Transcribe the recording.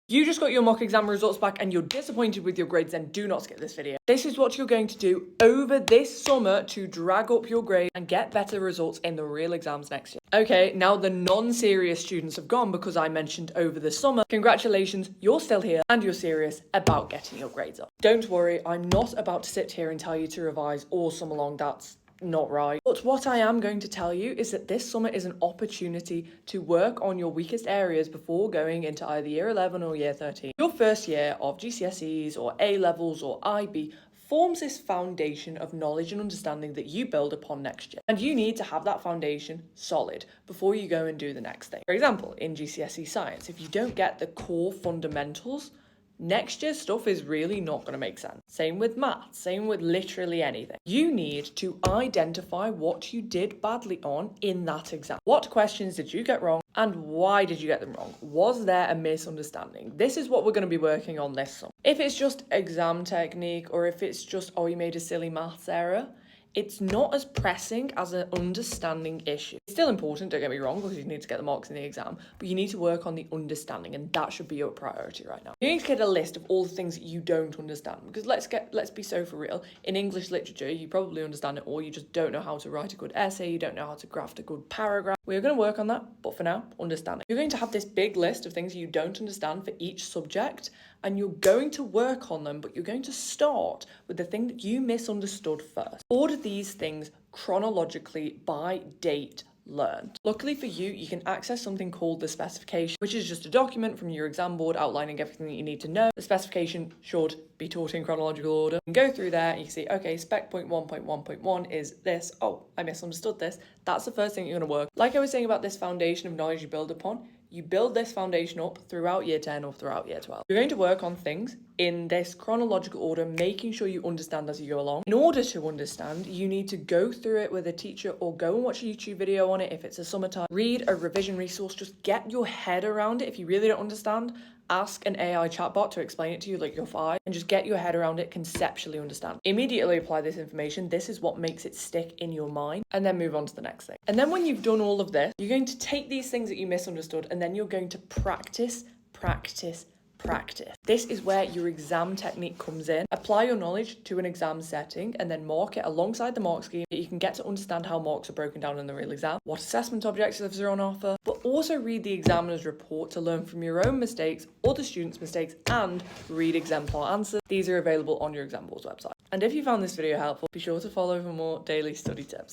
You just got your mock exam results back and you're disappointed with your grades, then do not skip this video. This is what you're going to do over this summer to drag up your grade and get better results in the real exams next year. Okay, now the non-serious students have gone because I mentioned over the summer. Congratulations, you're still here and you're serious about getting your grades up. Don't worry, I'm not about to sit here and tell you to revise all summer long. That's not right. But what I am going to tell you is that this summer is an opportunity to work on your weakest areas before going into either year 11 or year 13. Your first year of GCSEs or A levels or IB forms this foundation of knowledge and understanding that you build upon next year. And you need to have that foundation solid before you go and do the next thing. For example, in GCSE science, if you don't get the core fundamentals, next year's stuff is really not going to make sense. Same with maths, same with literally anything. You need to identify what you did badly on in that exam. What questions did you get wrong and why did you get them wrong? Was there a misunderstanding? This is what we're going to be working on this summer. If it's just exam technique or if it's just, oh, you made a silly maths error, it's not as pressing as an understanding issue. It's still important, don't get me wrong, because you need to get the marks in the exam, but you need to work on the understanding, and that should be your priority right now. You need to get a list of all the things that you don't understand, because let's be so for real. In English literature, you probably understand it all, you just don't know how to write a good essay, you don't know how to craft a good paragraph. We're going to work on that, but for now, understand it. You're going to have this big list of things you don't understand for each subject, and you're going to work on them, but you're going to start with the thing that you misunderstood first. Order these things chronologically by date learned. Luckily for you, you can access something called the specification, which is just a document from your exam board outlining everything that you need to know. The specification should be taught in chronological order. You can go through there and you can see, okay, spec point 1.1.1 is this. Oh, I misunderstood this. That's the first thing you're going to work. Like I was saying about this foundation of knowledge you build upon, you build this foundation up throughout year 10 or throughout year 12. You're going to work on things in this chronological order, making sure you understand as you go along. In order to understand, you need to go through it with a teacher or go and watch a YouTube video on it if it's a summertime. Read a revision resource, just get your head around it. If you really don't understand, ask an AI chatbot to explain it to you like you're 5 and just get your head around it, conceptually understand. Immediately apply this information. This is what makes it stick in your mind, and then move on to the next thing. And then when you've done all of this, you're going to take these things that you misunderstood and then you're going to practice. This is where your exam technique comes in. Apply your knowledge to an exam setting and then mark it alongside the mark scheme that you can get to understand how marks are broken down in the real exam, what assessment objectives are on offer, but also read the examiner's report to learn from your own mistakes, other students' mistakes, and read exemplar answers. These are available on your exam board's website. And if you found this video helpful, be sure to follow for more daily study tips.